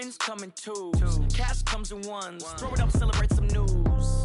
Twins come in twos. Cash comes in ones. Throw it up, celebrate some news.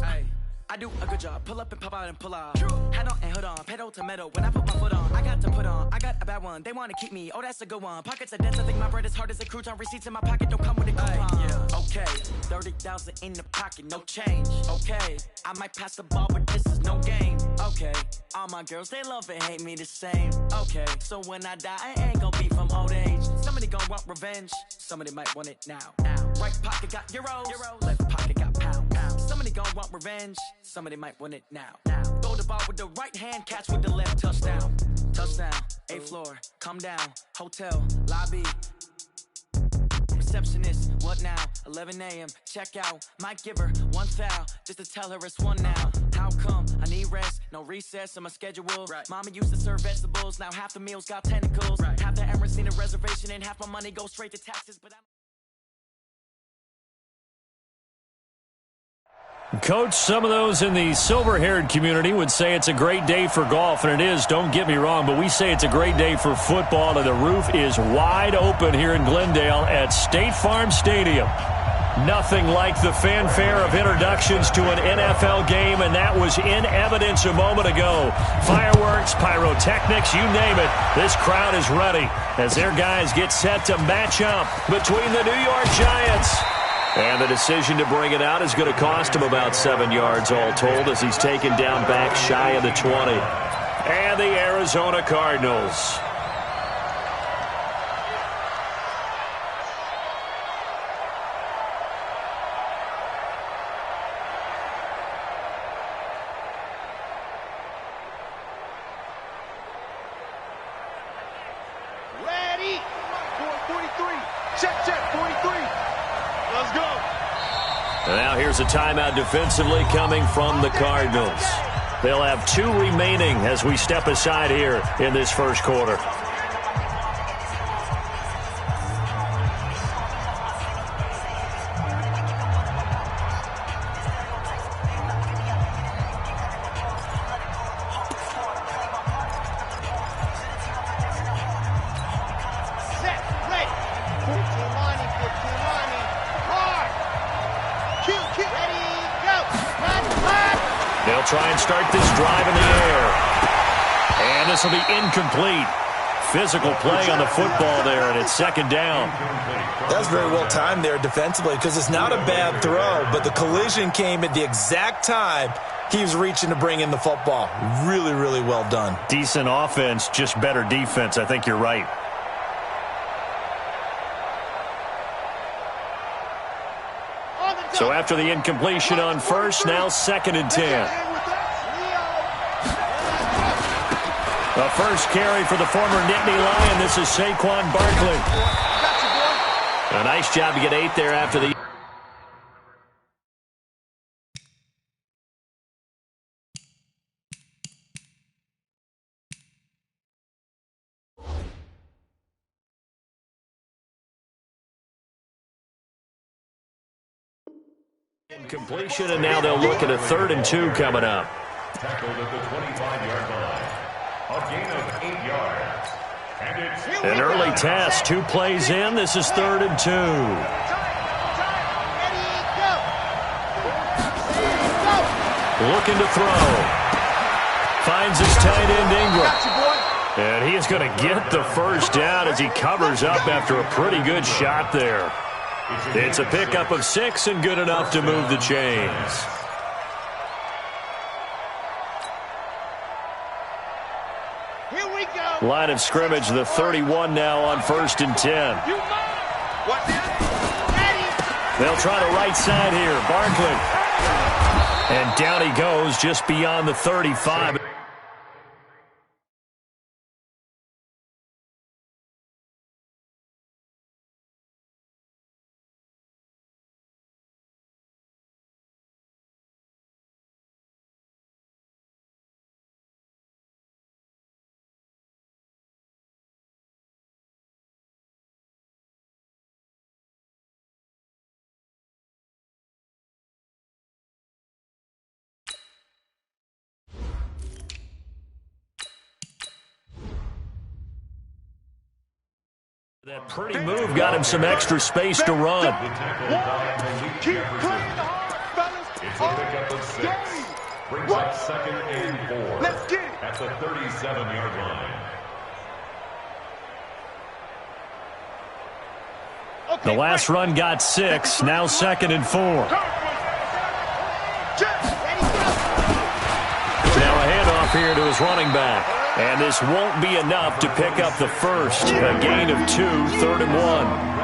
I do a good job. Pull up and pop out and pull out. Hat on and hood on. Pedal to metal. When I put my foot on, I got to put on. I got a bad one. They want to keep me. Oh, that's a good one. Pockets are dense. I think my bread is hard as a crouton. Receipts in my pocket don't come with a coupon. Okay, 30,000 in the pocket, no change. Okay, I might pass the ball, but this is no game. Okay, all my girls, they love and hate me the same. Okay, so when I die, I ain't gonna be from old age. Somebody gonna want revenge. Somebody might want it now. Right pocket got euros. Left pocket got pounds. Somebody gonna want revenge. Somebody might want it now. Throw the ball with the right hand, catch with the left. Touchdown. Touchdown. 8th floor. Come down. Hotel. Lobby. Receptionist. What now? 11 a.m. Check out. Might give her one foul just to tell her it's one now. How come? I need rest. No recess in my schedule. Mama used to serve vegetables. Now half the meals got tentacles. Half the Emirates need a reservation and half my money goes straight to taxes. But I'm Coach, some of those in the silver-haired community would say it's a great day for golf, and it is, don't get me wrong, but we say it's a great day for football, and the roof is wide open here in Glendale at State Farm Stadium. Nothing like the fanfare of introductions to an NFL game, and that was in evidence a moment ago. Fireworks, pyrotechnics, you name it. This crowd is ready as their guys get set to match up between the New York Giants. And the decision to bring it out is going to cost him about 7 yards all told as he's taken down back shy of the 20. And the Arizona Cardinals. Ready. 43. Check, 43. Let's go. And now here's a timeout defensively coming from the Cardinals. They'll have 2 remaining as we step aside here in this first quarter. They'll try and start this drive in the air. And this will be incomplete. Physical play on the football there, and it's second down. That's very well timed there defensively because it's not a bad throw, but the collision came at the exact time he was reaching to bring in the football. Really, really well done. Decent offense, just better defense. I think you're right. So after the incompletion on first, now 2nd and 10. The first carry for the former Nittany Lion. This is Saquon Barkley. A nice job to get 8 there after the... Completion, and now they'll look at a 3rd and 2 coming up. Tackled at the 25-yard line. A gain of 8 yards. And it's An early test, 2 plays in. This is 3rd and 2. Looking to throw. Finds his tight end Ingram. And he is going to get the first down as he covers up after a pretty good shot there. It's a pickup of 6 and good enough to move the chains. Here we go. Line of scrimmage, the 31 now on 1st and 10. They'll try the right side here. Barkley. And down he goes just beyond the 35. That pretty move got him some extra space to run. Keep playing hard, fellas. It's a pickup of 6. Brings up 2nd and 4. Let's get it. At the 37-yard line. The last run got 6. Now 2nd and 4. Now a handoff here to his running back. And this won't be enough to pick up the first. A gain of 2, 3rd and 1.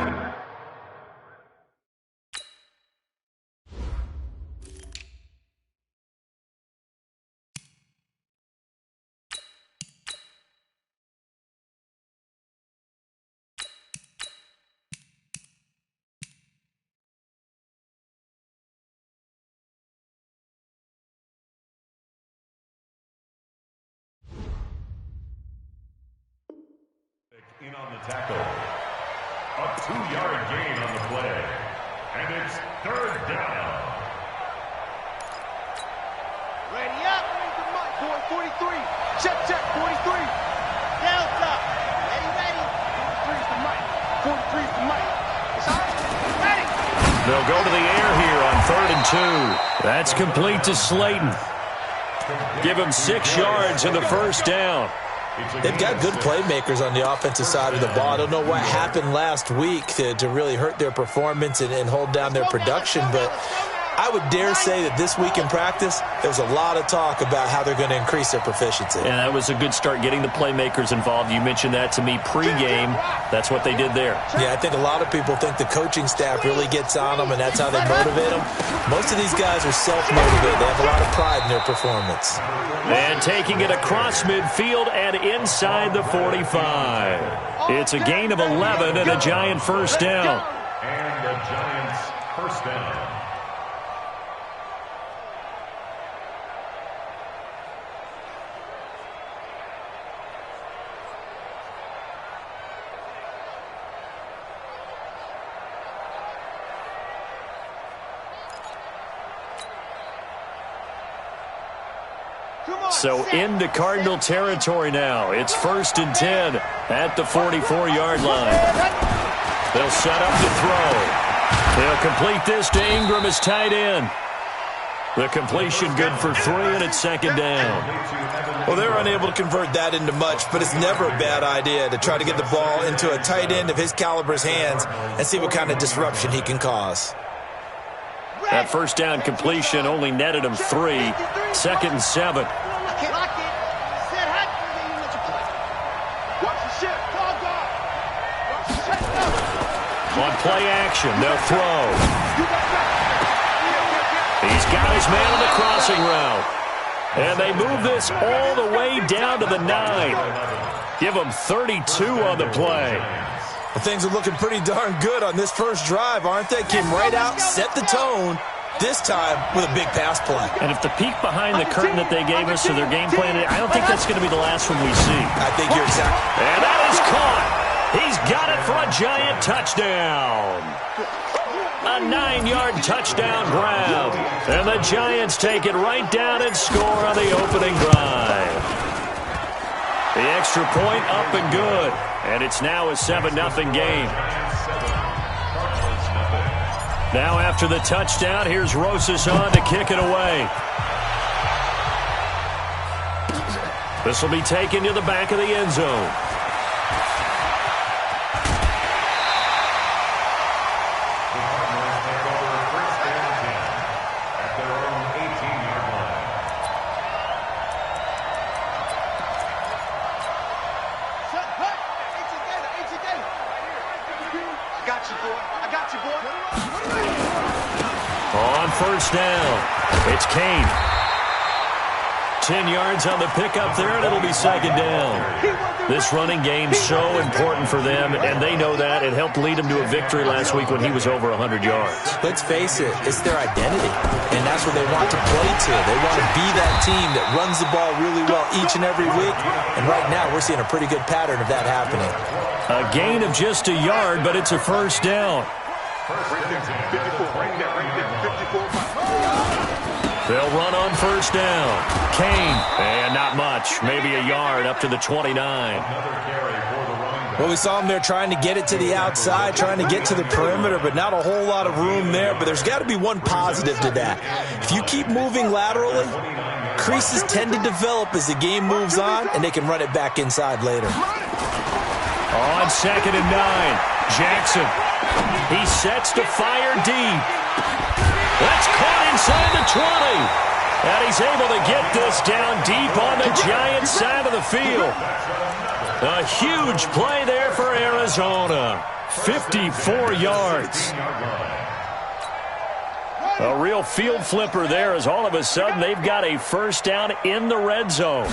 In on the tackle. A 2-yard gain on the play. And it's 3rd down. Ready up. Where's the mic, boy? 43. Check, 43. Delta. Ready. 43's the mic. 43's the mic. It's all right. Ready. They'll go to the air here on 3rd and 2. That's complete to Slayton. Give him 6 yards in the first down. They've got good playmakers on the offensive side of the ball. I don't know what happened last week to really hurt their performance and hold down their production, but I would dare say that this week in practice, there's a lot of talk about how they're going to increase their proficiency. And that was a good start, getting the playmakers involved. You mentioned that to me pregame. That's what they did there. Yeah, I think a lot of people think the coaching staff really gets on them, and that's how they motivate them. Most of these guys are self-motivated. They have a lot of pride in their performance. And taking it across midfield and inside the 45. It's a gain of 11 and a Giant first down. And the Giants first down. So into Cardinal territory now. It's 1st and 10 at the 44-yard line. They'll set up to throw. They'll complete this to Ingram as tight end. The completion good for 3, and it's 2nd down. Well, they're unable to convert that into much, but it's never a bad idea to try to get the ball into a tight end of his caliber's hands and see what kind of disruption he can cause. That first down completion only netted him 3. 2nd and 7. On play action, they'll throw. He's got his man on the crossing route. And they move this all the way down to the 9. Give him 32 on the play. Well, things are looking pretty darn good on this first drive, aren't they? Came right out, set the tone, this time with a big pass play. And if the peek behind the curtain that they gave us to their game plan, I don't think that's going to be the last one we see. I think you're exactly. And that is caught. He's got it for a Giant touchdown. A 9-yard touchdown grab. And the Giants take it right down and score on the opening drive. The extra point up and good. And it's now a 7-0 game. Now after the touchdown, here's Rosas on to kick it away. This will be taken to the back of the end zone. First down. It's Kane. 10 yards on the pickup there, and it'll be 2nd down. This running game's so important for them, and they know that. It helped lead them to a victory last week when he was over 100 yards. Let's face it, it's their identity, and that's what they want to play to. They want to be that team that runs the ball really well each and every week, and right now we're seeing a pretty good pattern of that happening. A gain of just a yard, but it's a first down. They'll run on first down. Kane, and not much. Maybe a yard up to the 29. Another carry for the running Well, we saw him there trying to get it to the outside, trying to get to the perimeter, but not a whole lot of room there. But there's got to be one positive to that. If you keep moving laterally, creases tend to develop as the game moves on, and they can run it back inside later. On 2nd and 9, Jackson. He sets to fire deep. That's caught inside the 20. And he's able to get this down deep on the Giants side of the field. A huge play there for Arizona. 54 yards. A real field flipper there as all of a sudden they've got a first down in the red zone.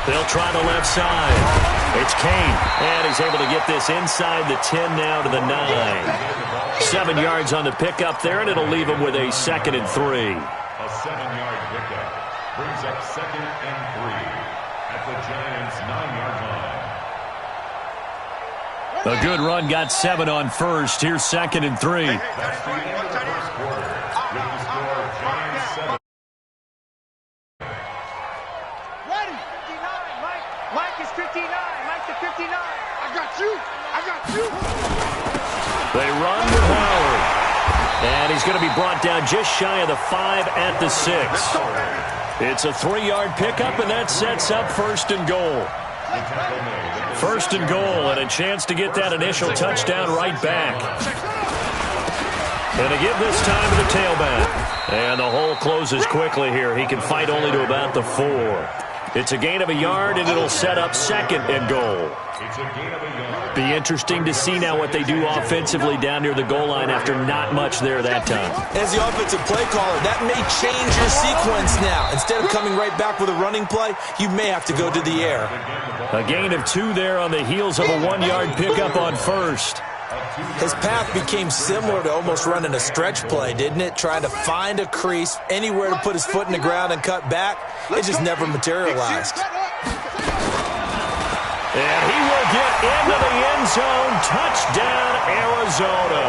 They'll try the left side. It's Kane, and he's able to get this inside the 10 now to the 9. 7 yards on the pickup there, and it'll leave him with a 2nd and 3. A 7-yard pickup brings up 2nd and 3 at the Giants' 9-yard line. A good run, got 7 on first. Here's 2nd and 3. That's the end of the first quarter with the score Giants 7. Ready? 59, Mike. Mike is 59. Mike to 59. I got you. I got you. They run with Howard. And he's going to be brought down just shy of the 5 at the 6. It's a 3-yard pickup, and that sets up 1st and goal. 1st and goal, and a chance to get that initial touchdown right back. And to give this time to the tailback. And the hole closes quickly here. He can fight only to about the 4. It's a gain of a yard, and it'll set up 2nd and goal. Be interesting to see now what they do offensively down near the goal line after not much there that time. As the offensive play caller, that may change your sequence now. Instead of coming right back with a running play, you may have to go to the air. A gain of 2 there on the heels of a 1-yard pickup on first. His path became similar to almost running a stretch play, didn't it? Trying to find a crease, anywhere to put his foot in the ground and cut back. It just never materialized. And he will get into the end zone. Touchdown, Arizona.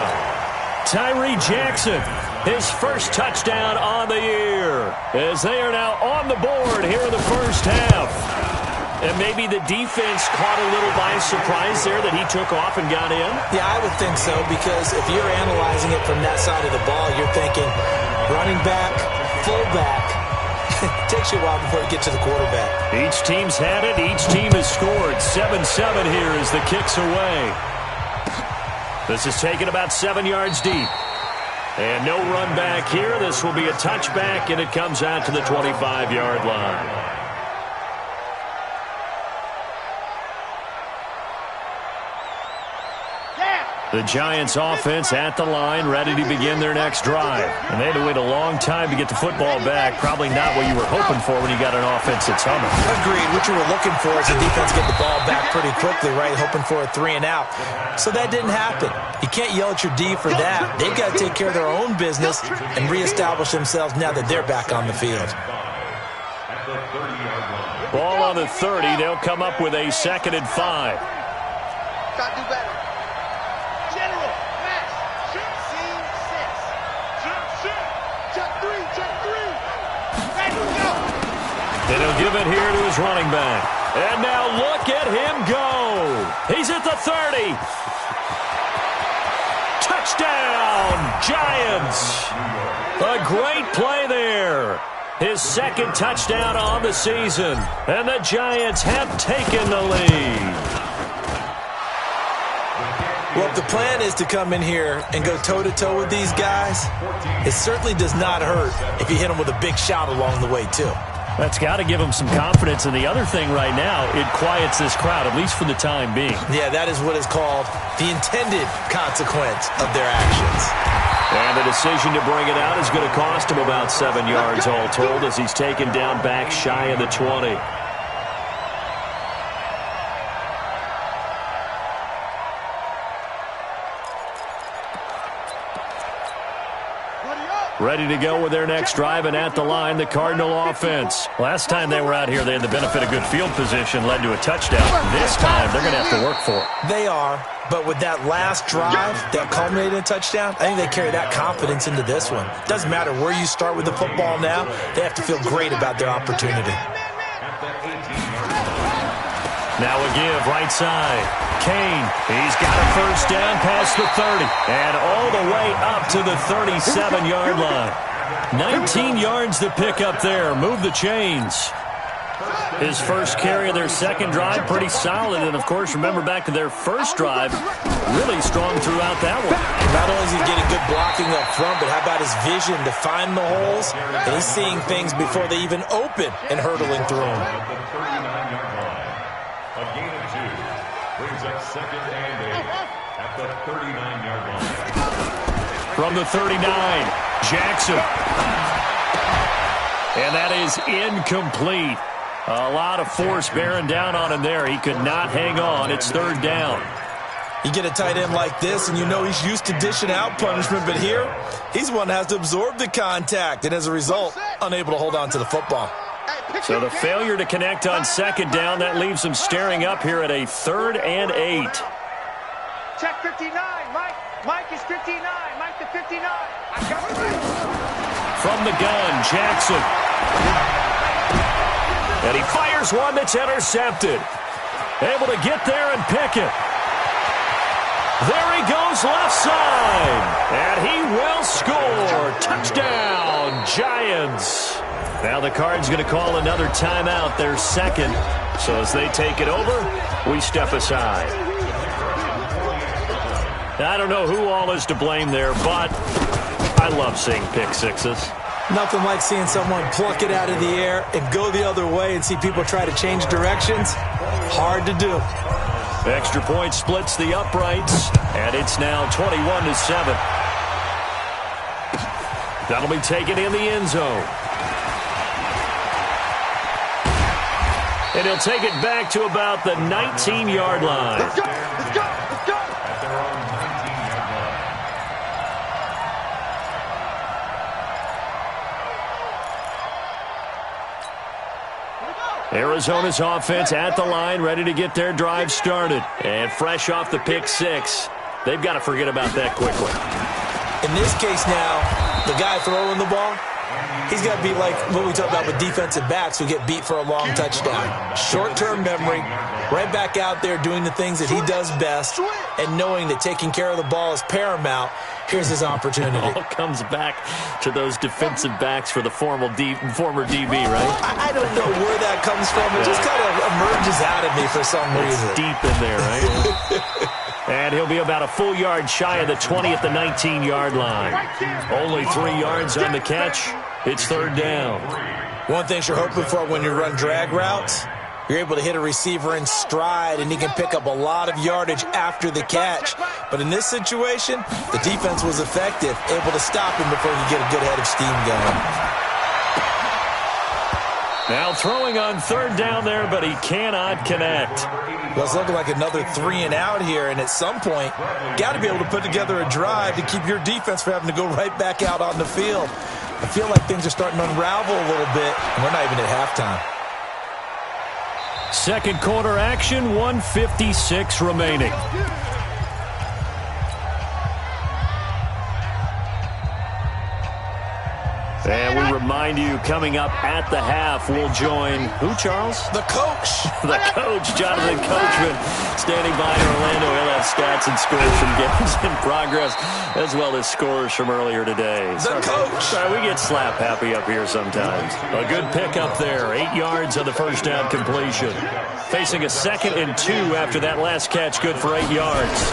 Tyree Jackson, his first touchdown on the year, as they are now on the board here in the first half. And maybe the defense caught a little by surprise there that he took off and got in? Yeah, I would think so, because if you're analyzing it from that side of the ball, you're thinking running back, fullback. It takes you a while before you get to the quarterback. Each team's had it. Each team has scored. 7-7 here as the kick's away. This is taken about 7 yards deep. And no run back here. This will be a touchback, and it comes out to the 25-yard line. The Giants offense at the line, ready to begin their next drive. And they had to wait a long time to get the football back. Probably not what you were hoping for when you got an offense that's humming. Agreed. What you were looking for is the defense get the ball back pretty quickly, right? Hoping for a 3 and out. So that didn't happen. You can't yell at your D for that. They've got to take care of their own business and reestablish themselves now that they're back on the field. Ball on the 30. They'll come up with a 2nd and 5. Got to do better. General, max, check, scene 6. Check 3, check 3. Ready, go. And he'll give it here to his running back. And now look at him go. He's at the 30. Touchdown, Giants. A great play there. His 2nd touchdown on the season. And the Giants have taken the lead. Well, if the plan is to come in here and go toe-to-toe with these guys, it certainly does not hurt if you hit them with a big shout along the way, too. That's got to give them some confidence. And the other thing right now, it quiets this crowd, at least for the time being. Yeah, that is what is called the intended consequence of their actions. And the decision to bring it out is going to cost him about 7 yards all told as he's taken down back shy of the 20. Ready to go with their next drive, and at the line, the Cardinal offense. Last time they were out here, they had the benefit of good field position, led to a touchdown. This time, they're going to have to work for it. They are, but with that last drive that culminated in a touchdown, I think they carry that confidence into this one. Doesn't matter where you start with the football now, they have to feel great about their opportunity. Now a give right side. Kane, he's got a first down past the 30 and all the way up to the 37-yard line. 19 yards to pick up there. Move the chains. His first carry of their second drive, pretty solid. And, of course, remember back to their first drive, really strong throughout that one. Not only is he getting good blocking up front, but how about his vision to find the holes? And he's seeing things before they even open and hurdling through them. A gain of 2 brings up second and 8 at the 39-yard line. From the 39, Jackson. And that is incomplete. A lot of force bearing down on him there. He could not hang on. It's third down. You get a tight end like this, and you know he's used to dishing out punishment, but here, he's one that has to absorb the contact, and as a result, unable to hold on to the football. So the failure to connect on second down, that leaves him staring up here at a 3rd and 8. Check 59, Mike. Mike is 59. Mike to 59. I got it. From the gun, Jackson. And he fires one that's intercepted. Able to get there and pick it. There he goes left side. And he will score. Touchdown, Giants. Now the Cards going to call another timeout, their second. So as they take it over, we step aside. I don't know who all is to blame there, but I love seeing pick sixes. Nothing like seeing someone pluck it out of the air and go the other way and see people try to change directions. Hard to do. Extra point splits the uprights, and it's now 21-7. That'll be taken in the end zone. And he'll take it back to about the 19-yard line. Let's go. Let's go. Let's go. At their own 19-yard line. Arizona's offense at the line, ready to get their drive started. And fresh off the pick six, they've got to forget about that quickly. In this case now, the guy throwing the ball, he's got to be like what we talk about with defensive backs who get beat for a long touchdown. Short-term memory, right back out there doing the things that he does best, and knowing that taking care of the ball is paramount. Here's his opportunity. It all comes back to those defensive backs for the former DB, right? I don't know where that comes from. It just kind of emerges out of me for some reason. It's deep in there, right? And he'll be about a full yard shy of the 20 at the 19-yard line. Only 3 yards on the catch. It's third down. One thing you're hoping for when you run drag routes, you're able to hit a receiver in stride, and he can pick up a lot of yardage after the catch. But in this situation, the defense was effective, able to stop him before he could get a good head of steam going. Now throwing on third down there, but he cannot connect. Well, it's looking like another 3 and out here, and at some point, got to be able to put together a drive to keep your defense from having to go right back out on the field. I feel like things are starting to unravel a little bit, and we're not even at halftime. Second quarter action, 1:56 remaining. And we remind you, coming up at the half, we'll join who, Charles? The coach. The coach, Jonathan Coachman, standing by in Orlando. He'll have stats and scores from games in progress, as well as scores from earlier today. The coach. Sorry, we get slap happy up here sometimes. A good pickup there, 8 yards on the first down completion. Facing a 2nd and 2 after that last catch, good for 8 yards.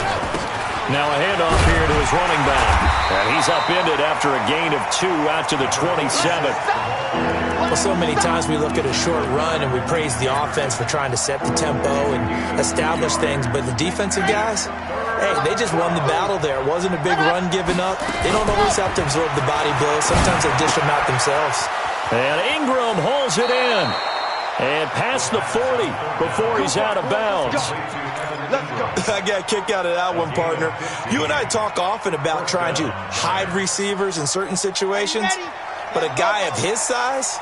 Now a handoff here to his running back. And he's upended after a gain of 2 out to the 27. Well, so many times we look at a short run and we praise the offense for trying to set the tempo and establish things, but the defensive guys, hey, they just won the battle there. It wasn't a big run given up. They don't always have to absorb the body blows. Sometimes they dish them out themselves. And Ingram holds it in. And past the 40 before he's out of bounds. I got a kick out of that one, partner. You and I talk often about trying to hide receivers in certain situations, but a guy of his size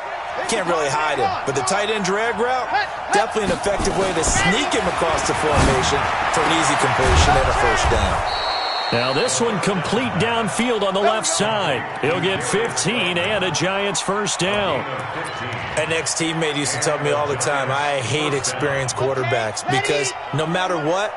can't really hide him. But the tight end drag route, definitely an effective way to sneak him across the formation for an easy completion and a first down. Now this one complete downfield on the left side. He'll get 15 and a Giants first down. An ex-teammate used to tell me all the time, I hate experienced quarterbacks because no matter what,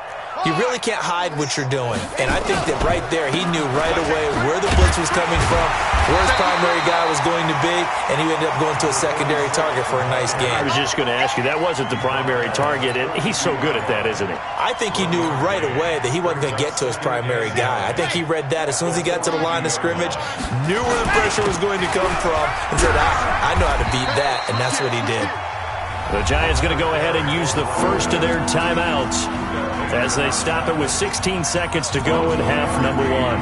you really can't hide what you're doing. And I think that right there, he knew right away where the blitz was coming from, where his primary guy was going to be, and he ended up going to a secondary target for a nice game. I was just going to ask you, that wasn't the primary target, and he's so good at that, isn't he? I think he knew right away that he wasn't going to get to his primary guy. I think he read that as soon as he got to the line of scrimmage, knew where the pressure was going to come from, and said, I know how to beat that, and that's what he did. The Giants going to go ahead and use the first of their timeouts as they stop it with 16 seconds to go in half number one.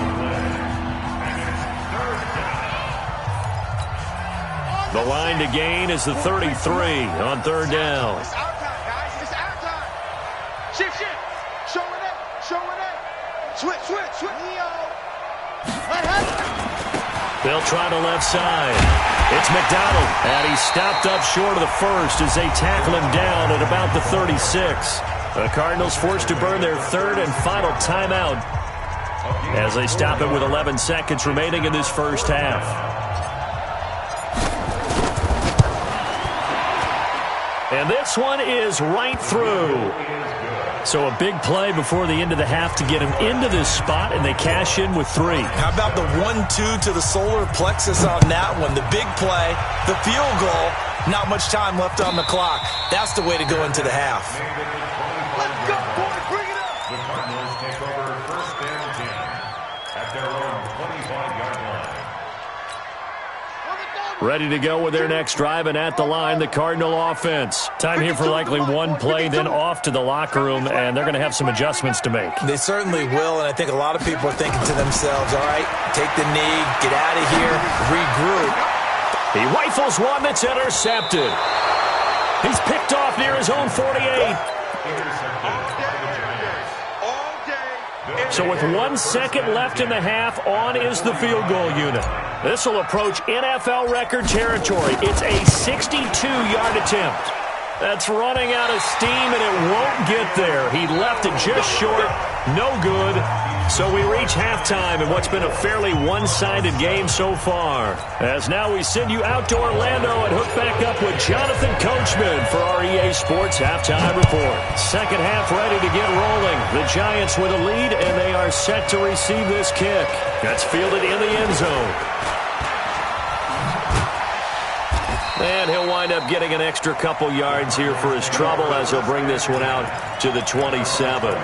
The line to gain is the 33 on third down. It's our time, guys. It's our time. Shift. Showing it. Switch. Neo. What happened? They'll try the left side. It's McDonald, and he's stopped up short of the first as they tackle him down at about the 36. The Cardinals forced to burn their third and final timeout as they stop it with 11 seconds remaining in this first half. And this one is right through. So a big play before the end of the half to get him into this spot, and they cash in with 3. How about the 1-2 to the solar plexus on that one? The big play, the field goal, not much time left on the clock. That's the way to go into the half. Let's go, boys. Bring it up. The Cardinals take over first and 10 at their own 25-yard line. Ready to go with their next drive, and at the line, the Cardinal offense. Time here for likely one play, then off to the locker room, and they're going to have some adjustments to make. They certainly will, and I think a lot of people are thinking to themselves, all right, take the knee, get out of here, regroup. He rifles one that's intercepted. He's picked off near his own 48. So with 1 second left in the half, on is the field goal unit. This will approach NFL record territory. It's a 62-yard attempt. That's running out of steam, and it won't get there. He left it just short. No good. So we reach halftime in what's been a fairly one-sided game so far. As now we send you out to Orlando and hook back up with Jonathan Coachman for our EA Sports Halftime Report. Second half ready to get rolling. The Giants with a lead, and they are set to receive this kick. That's fielded in the end zone. And he'll wind up getting an extra couple yards here for his trouble as he'll bring this one out to the 27.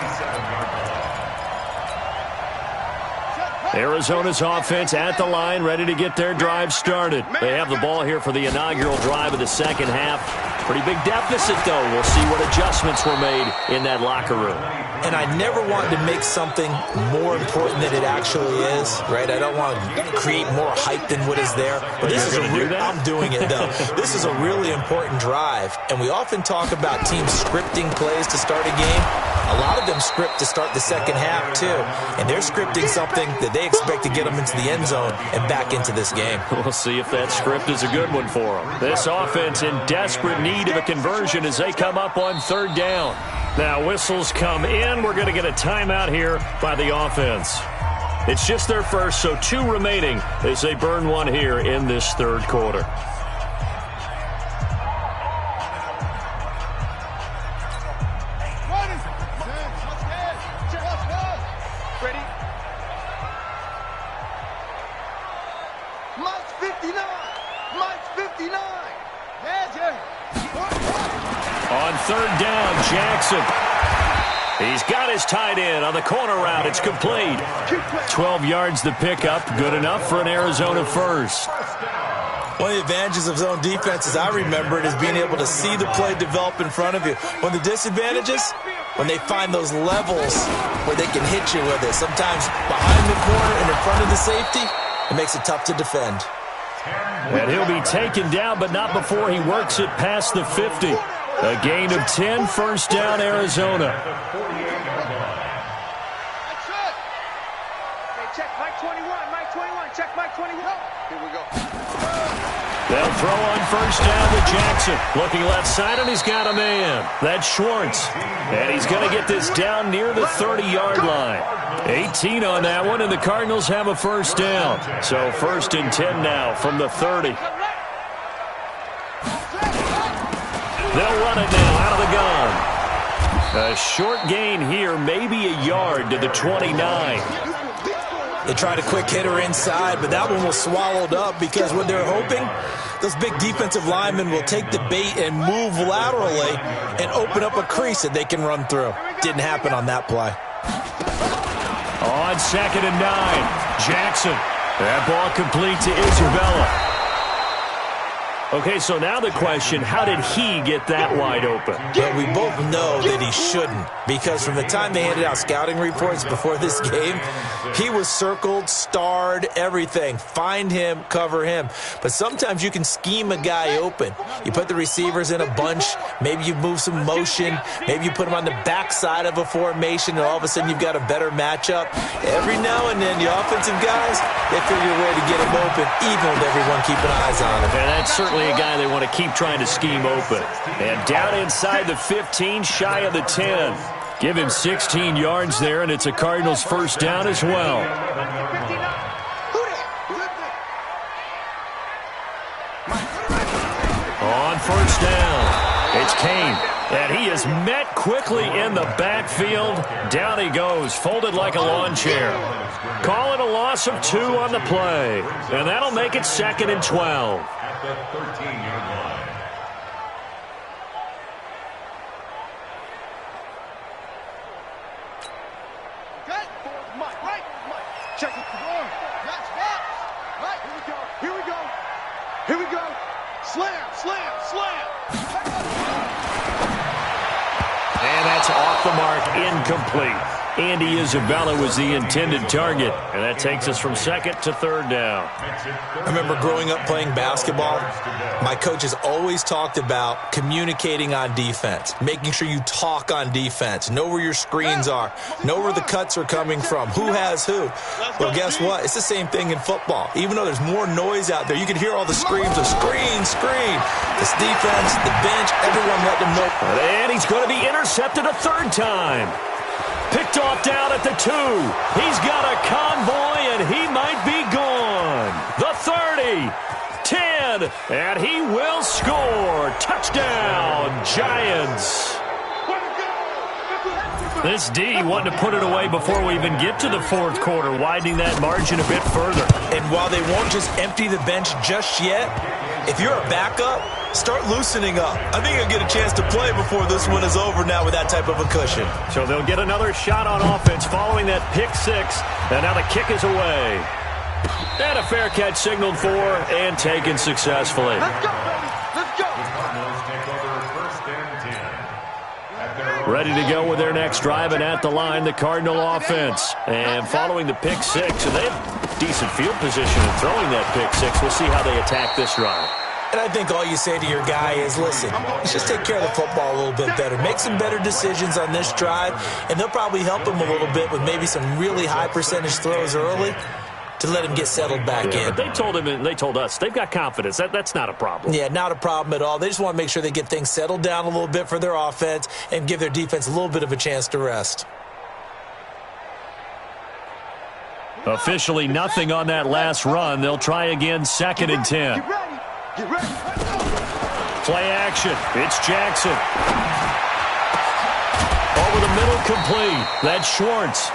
Arizona's offense at the line, ready to get their drive started. They have the ball here for the inaugural drive of the second half. Pretty big deficit, though. We'll see what adjustments were made in that locker room. And I never want to make something more important than it actually is, right? I don't want to create more hype than what is there. But this is I'm doing it, though. This is a really important drive. And we often talk about teams scripting plays to start a game. A lot of them script to start the second half, too. And they're scripting something that they expect to get them into the end zone and back into this game. We'll see if that script is a good one for them. This offense in desperate need of a conversion as they come up on third down. Now whistles come in. We're going to get a timeout here by the offense. It's just their first, so 2 remaining as they burn one here in this third quarter. Third down, Jackson. He's got his tight end on the corner route. It's complete. 12 yards the pickup. Good enough for an Arizona first. One of the advantages of zone defenses, I remember it, is being able to see the play develop in front of you. One of the disadvantages, when they find those levels where they can hit you with it. Sometimes behind the corner and in front of the safety, it makes it tough to defend. And he'll be taken down, but not before he works it past the 50. A gain of 10, first down, Arizona. That's it. Hey, check. Mike 21, Mike 21, check Mike 21. Here we go. They'll throw on first down to Jackson. Looking left side, and he's got a man. That's Schwartz. And he's going to get this down near the 30-yard line. 18 on that one, and the Cardinals have a first down. So first and 10 now from the 30. They'll run it now out of the gun. A short gain here, maybe a yard to the 29. They tried a quick hitter inside, but that one was swallowed up because what they're hoping, those big defensive linemen will take the bait and move laterally and open up a crease that they can run through. Didn't happen on that play. On 2nd and 9, Jackson. That ball complete to Isabella. Okay, so now the question, how did he get that wide open? Well, we both know that he shouldn't, because from the time they handed out scouting reports before this game, he was circled, starred, everything. Find him, cover him. But sometimes you can scheme a guy open. You put the receivers in a bunch, maybe you move some motion, maybe you put them on the backside of a formation, and all of a sudden you've got a better matchup. Every now and then, the offensive guys, they figure a way to get him open, even with everyone keeping eyes on him. And that's certainly a guy they want to keep trying to scheme open. And down inside the 15, shy of the 10. Give him 16 yards there, and it's a Cardinals first down as well. On first down, it's Kane. And he is met quickly in the backfield. Down he goes, folded like a lawn chair. Call it a loss of 2 on the play. And that'll make it 2nd and 12. At the 13-yard line. Okay, Mike, right, Mike. Check it. That's box. Right, here we go. Here we go. Slam, slam, slam. And that's off the mark, incomplete. Andy Isabella was the intended target, and that takes us from 2nd to 3rd down. I remember growing up playing basketball, my coaches always talked about communicating on defense, making sure you talk on defense, know where your screens are, know where the cuts are coming from, who has who. Well, guess what? It's the same thing in football. Even though there's more noise out there, you can hear all the screams of screen, screen. This defense, the bench, everyone let them know. And he's going to be intercepted a 3rd time. Picked off down at the 2. He's got a convoy, and he might be gone. The 30, 10, and he will score. Touchdown, Giants. This D wanting to put it away before we even get to the 4th quarter, widening that margin a bit further. And while they won't just empty the bench just yet, if you're a backup, start loosening up. I think you'll get a chance to play before this one is over now with that type of a cushion. So they'll get another shot on offense following that pick 6, and now the kick is away. And a fair catch signaled for and taken successfully. Let's go, baby. Let's go. The Cardinals take over 1st and 10. At their Ready to go with their next drive, and at the line, the Cardinal offense. And following the pick 6, and they have decent field position in throwing that pick 6. We'll see how they attack this drive. And I think all you say to your guy is, listen, let's just take care of the football a little bit better. Make some better decisions on this drive, and they'll probably help him a little bit with maybe some really high percentage throws early to let him get settled back in. But they told him, and they told us, they've got confidence. That's not a problem. Yeah, not a problem at all. They just want to make sure they get things settled down a little bit for their offense and give their defense a little bit of a chance to rest. Officially nothing on that last run. They'll try again, 2nd and 10. Get ready. Get ready. Play action. It's Jackson. Over the middle, complete. That's Schwartz.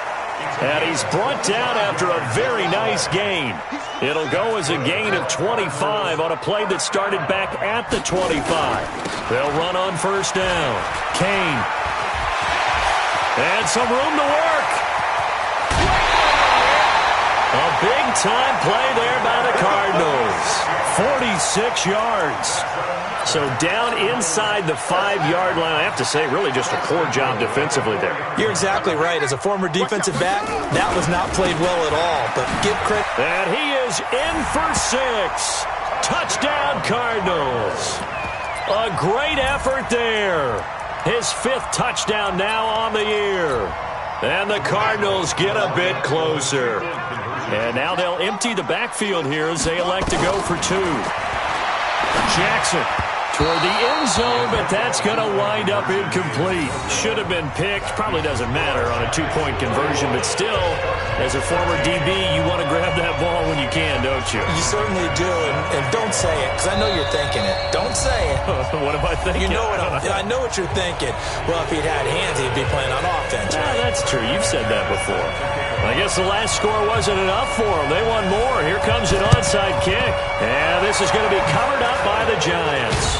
And he's brought down after a very nice gain. It'll go as a gain of 25 on a play that started back at the 25. They'll run on first down. Kane. And some room to work. A big-time play there by the Cardinals. 46 yards. So down inside the 5-yard line. I have to say, really just a poor job defensively there. You're exactly right. As a former defensive back, that was not played well at all. But give credit. And he is in for 6. Touchdown, Cardinals. A great effort there. His 5th touchdown now on the year. And the Cardinals get a bit closer. And now they'll empty the backfield here as they elect to go for two. Jackson toward the end zone, but that's going to wind up incomplete. Should have been picked. Probably doesn't matter on a two-point conversion, but still, as a former DB, you want to grab that ball when you can, don't you? You certainly do, and don't say it, because I know you're thinking it. Don't say it. What am I thinking? You know what I know what you're thinking. Well, if he'd had hands, he'd be playing on offense, right? That's true. You've said that before. I guess the last score wasn't enough for them. They want more. Here comes an onside kick. And this is going to be covered up by the Giants.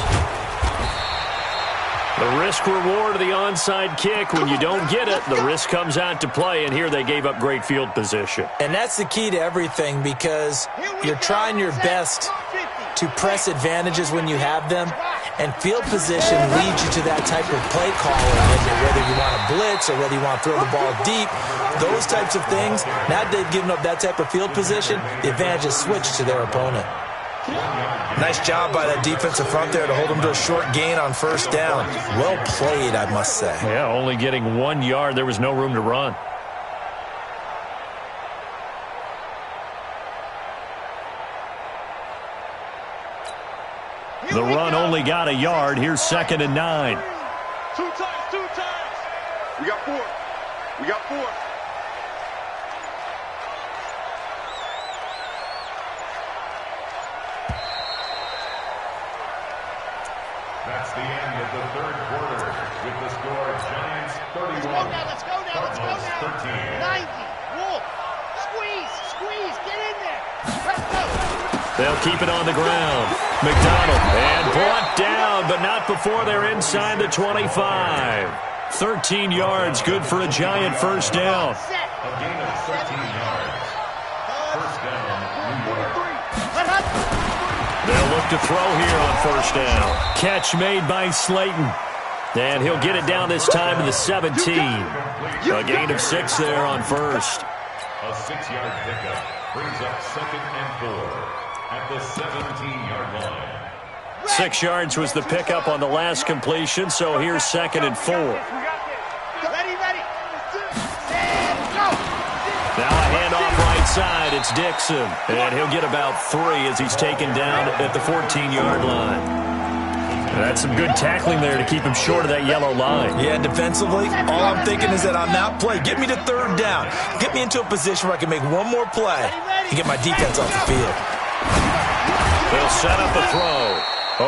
The risk-reward of the onside kick, when you don't get it, the risk comes out to play, and here they gave up great field position. And that's the key to everything, because you're trying your best to press advantages when you have them, and field position leads you to that type of play calling, whether you want to blitz or whether you want to throw the ball deep, those types of things. Now they've given up that type of field position, the advantage is switched to their opponent. Nice job by that defensive front there to hold them to a short gain on first down. Well played, I must say. Yeah, only getting 1 yard. There was no room to run. The run only got a yard. Here's 2nd and 9. Two times. We got four. That's the end of the third quarter with the score Giants 31. Let's go now. 13. 90. Wolf. Squeeze. Get in there. Let's go. They'll keep it on the ground. McDonald, and brought down, but not before they're inside the 25. 13 yards, good for a Giant first down. A gain of 13 yards. First down, New York. They'll look to throw here on first down. Catch made by Slayton. And he'll get it down this time to the 17. A gain of 6 there on first. A 6-yard pickup brings up 2nd and 4 at the 17-yard line. 6 yards was the pickup on the last completion, so here's 2nd and 4. Ready. Now a handoff right side. It's Dixon. And he'll get about 3 as he's taken down at the 14-yard line. That's some good tackling there to keep him short of that yellow line. Yeah, defensively, all I'm thinking is that on that play, get me to 3rd down. Get me into a position where I can make one more play and get my defense off the field. They'll set up a throw.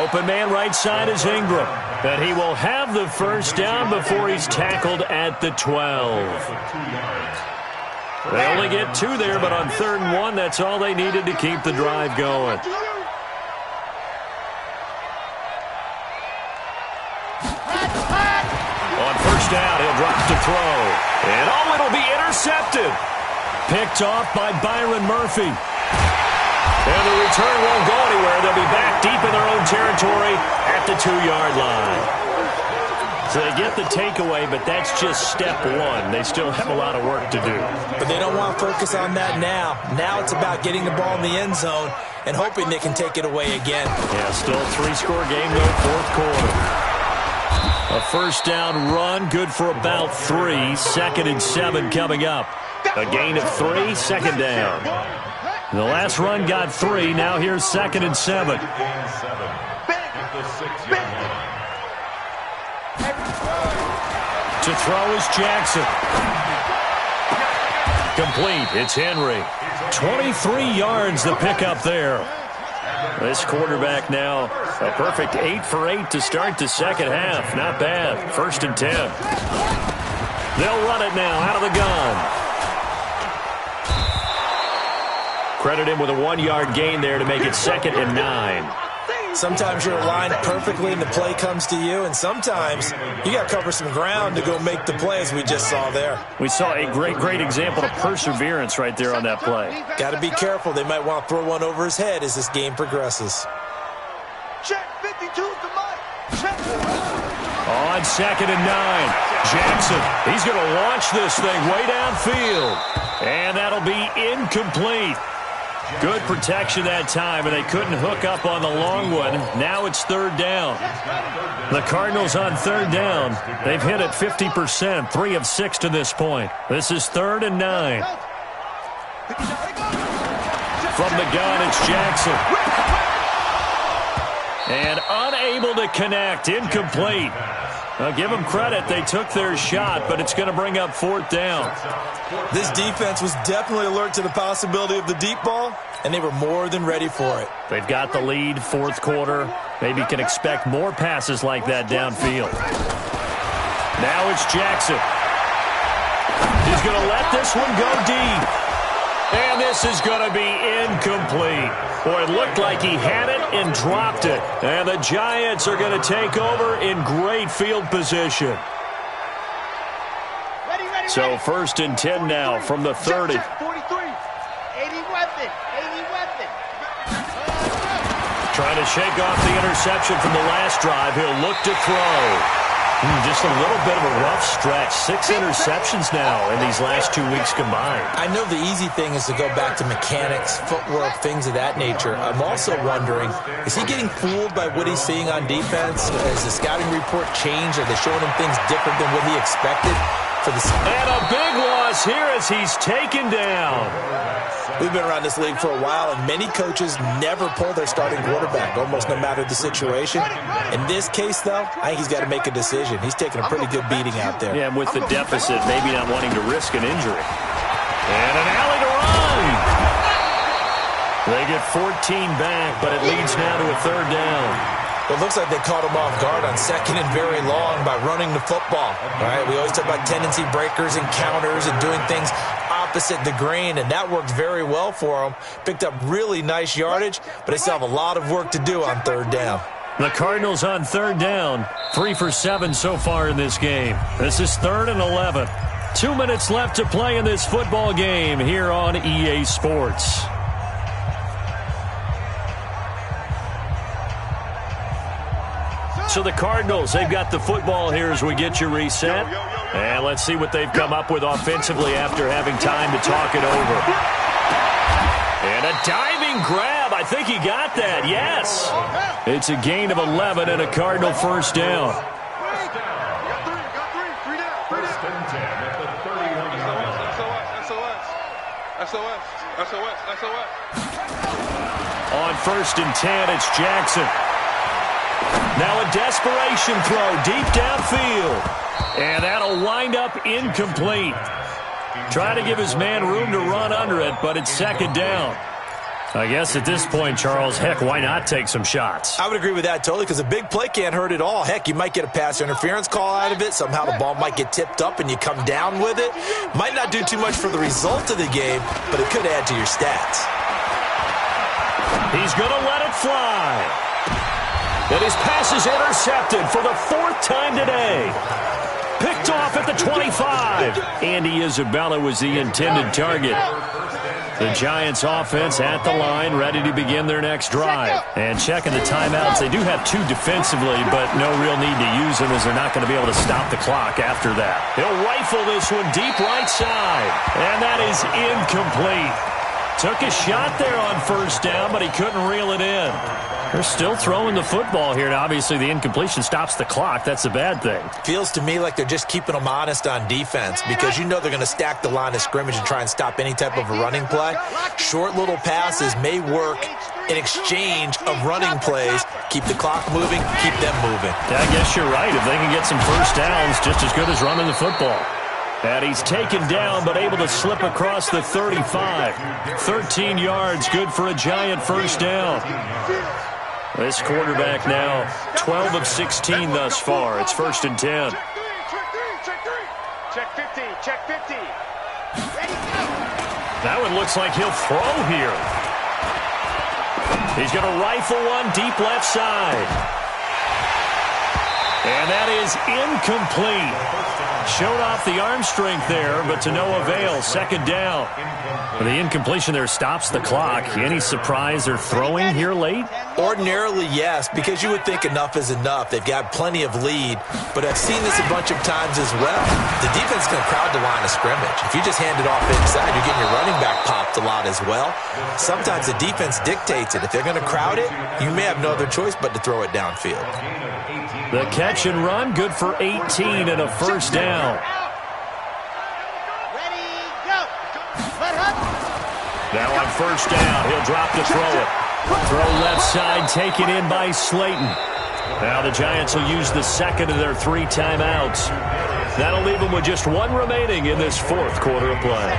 Open man right side is Ingram. And he will have the first down before he's tackled at the 12. They only get 2 there, but on 3rd and 1, that's all they needed to keep the drive going. On first down, he'll drop to throw. And it'll be intercepted. Picked off by Byron Murphy. And the return won't go anywhere. They'll be back deep in their own territory at the 2-yard line. So they get the takeaway, but that's just step 1. They still have a lot of work to do. But they don't want to focus on that now. Now it's about getting the ball in the end zone and hoping they can take it away again. Yeah, still a 3-score game, though, 4th quarter. A first down run, good for about 3. 2nd and 7 coming up. A gain of 3, 2nd down. The last run got 3. Now here's 2nd and 7. At the 6-yard line. To throw is Jackson. Complete. It's Henry. 23 yards the pickup there. This quarterback now a perfect 8 for 8 to start the second half. Not bad. 1st and 10. They'll run it now out of the gun. Credit him with a 1-yard gain there to make it 2nd and 9. Sometimes you're aligned perfectly and the play comes to you, and sometimes you got to cover some ground to go make the play, as we just saw there. We saw a great example of perseverance right there on that play. Got to be careful. They might want to throw one over his head as this game progresses. Check 52 to Mike. Check. On 2nd and 9, Jackson, he's going to launch this thing way downfield. And that'll be incomplete. Good protection that time, and they couldn't hook up on the long one. Now it's 3rd down. The Cardinals on 3rd down. They've hit it 50%, 3 of 6 to this point. This is 3rd and 9. From the gun, it's Jackson. And unable to connect. Incomplete. Now, give them credit. They took their shot, but it's going to bring up 4th down. This defense was definitely alert to the possibility of the deep ball, and they were more than ready for it. They've got the lead, 4th quarter. Maybe can expect more passes like that downfield. Now it's Jackson. He's going to let this one go deep. And this is going to be incomplete. Boy, it looked like he had it and dropped it. And the Giants are going to take over in great field position. So 1st and 10 now from the 30. 43. 80 weapon. Trying to shake off the interception from the last drive. He'll look to throw. Just a little bit of a rough stretch. 6 interceptions now in these last 2 weeks combined. I know the easy thing is to go back to mechanics, footwork, things of that nature. I'm also wondering, is he getting fooled by what he's seeing on defense? Has the scouting report changed? Are they showing him things different than what he expected? And a big loss here as he's taken down. We've been around this league for a while, and many coaches never pull their starting quarterback, almost no matter the situation. In this case, though, I think he's got to make a decision. He's taking a pretty good beating out there. Yeah, and with the deficit, maybe not wanting to risk an injury. And an alley to run. They get 14 back, but it leads now to a 3rd down. Well, it looks like they caught him off guard on 2nd and very long by running the football. All right, we always talk about tendency breakers and counters and doing things opposite the grain, and that worked very well for him. Picked up really nice yardage, but they still have a lot of work to do on 3rd down. The Cardinals on 3rd down, 3 for 7 so far in this game. This is 3rd and 11. 2 minutes left to play in this football game here on EA Sports. So the Cardinals, they've got the football here as we get you reset. And let's see what they've come up with offensively after having time to talk it over. And a diving grab. I think he got that. Yes. It's a gain of 11 and a Cardinal 1st down. First and 10 at the 31 yard line. SOS. On 1st and 10, it's Jackson. Now a desperation throw deep downfield. And that'll wind up incomplete. Trying to give his man room to run under it, but it's 2nd down. I guess at this point, Charles, heck, why not take some shots? I would agree with that totally, because a big play can't hurt at all. Heck, you might get a pass interference call out of it. Somehow the ball might get tipped up and you come down with it. Might not do too much for the result of the game, but it could add to your stats. He's going to let it fly. And his pass is intercepted for the 4th time today. Picked off at the 25. Andy Isabella was the intended target. The Giants offense at the line, ready to begin their next drive. And checking the timeouts, they do have 2 defensively, but no real need to use them as they're not going to be able to stop the clock after that. He'll rifle this one deep right side. And that is incomplete. Took a shot there on 1st down, but he couldn't reel it in. They're still throwing the football here, and obviously the incompletion stops the clock. That's a bad thing. Feels to me like they're just keeping them honest on defense, because you know they're going to stack the line of scrimmage and try and stop any type of a running play. Short little passes may work in exchange of running plays. Keep the clock moving, keep them moving. Yeah, I guess you're right. If they can get some 1st downs, just as good as running the football. And he's taken down, but able to slip across the 35. 13 yards, good for a Giant 1st down. This quarterback now 12 of 16 thus far. It's 1st and 10. Check 50. Ready, go. That one looks like he'll throw here. He's going to rifle one deep left side. And that is incomplete. Showed off the arm strength there, but to no avail. 2nd down. The incompletion there stops the clock. Any surprise they're throwing here late? Ordinarily, yes, because you would think enough is enough. They've got plenty of lead, but I've seen this a bunch of times as well. The defense is going to crowd the line of scrimmage. If you just hand it off inside, you're getting your running back popped a lot as well. Sometimes the defense dictates it. If they're going to crowd it, you may have no other choice but to throw it downfield. The catch and run, good for 18 and a 1st down. Ready, go. Let up. Now on first down, he'll drop to throw it. Throw left side, taken in by Slayton. Now the Giants will use the second of their 3 timeouts. That'll leave them with just 1 remaining in this 4th quarter of play.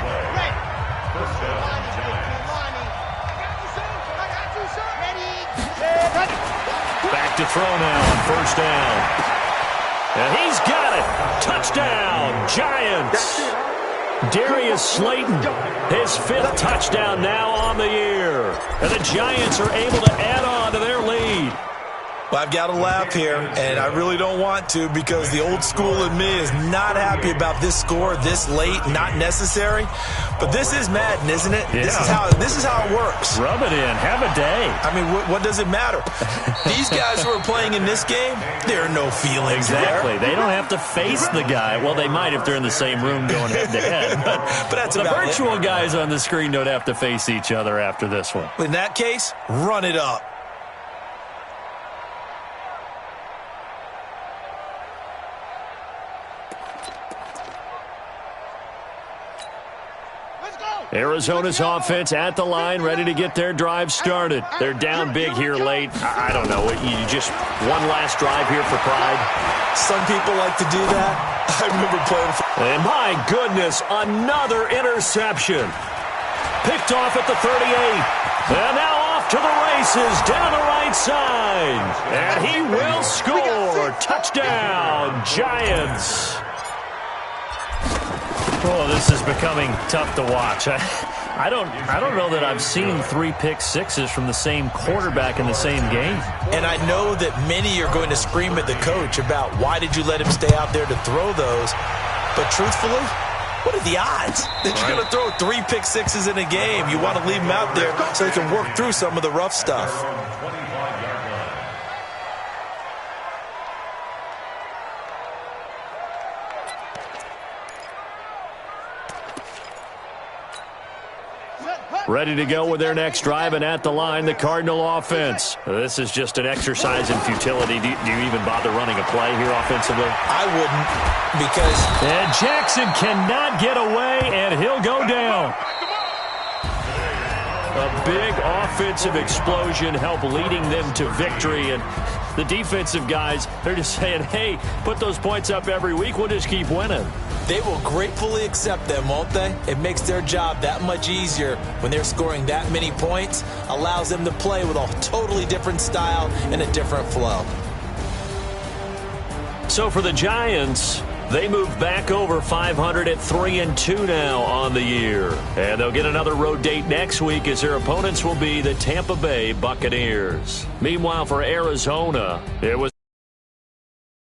Back to throw now on first down. And he's got it. Touchdown, Giants. Darius Slayton, his 5th touchdown now on the year. And the Giants are able to add on to their lead. Well, I've got to laugh here, and I really don't want to because the old school in me is not happy about this score this late, not necessary. But this is Madden, isn't it? Yeah. This is how it works. Rub it in. Have a day. I mean, what does it matter? These guys who are playing in this game, there are no feelings Exactly. there. They don't have to face the guy. Well, they might if they're in the same room going head-to-head. But that's the about virtual it. guys on the screen don't have to face each other after this one. In that case, run it up. Arizona's offense at the line, ready to get their drive started. They're down big here late. I don't know. You just one last drive here for pride. Some people like to do that. I remember playing for... And my goodness, another interception. Picked off at the 38. And now off to the races down the right side. And he will score. Touchdown, Giants. Oh, this is becoming tough to watch. I don't know that I've seen 3 pick sixes from the same quarterback in the same game. And I know that many are going to scream at the coach about why did you let him stay out there to throw those. But truthfully, what are the odds that you're going to throw 3 pick sixes in a game? You want to leave him out there so he can work through some of the rough stuff. Ready to go with their next drive, and at the line, the Cardinal offense. This is just an exercise in futility. Do you even bother running a play here offensively? I wouldn't, because... And Jackson cannot get away, and he'll go down. A big offensive explosion helped leading them to victory, and the defensive guys, they're just saying, hey, put those points up every week, we'll just keep winning. They will gratefully accept them, won't they? It makes their job that much easier when they're scoring that many points, allows them to play with a totally different style and a different flow. So for the Giants, they move back over 500 at 3-2 now on the year. And they'll get another road date next week as their opponents will be the Tampa Bay Buccaneers. Meanwhile, for Arizona, it was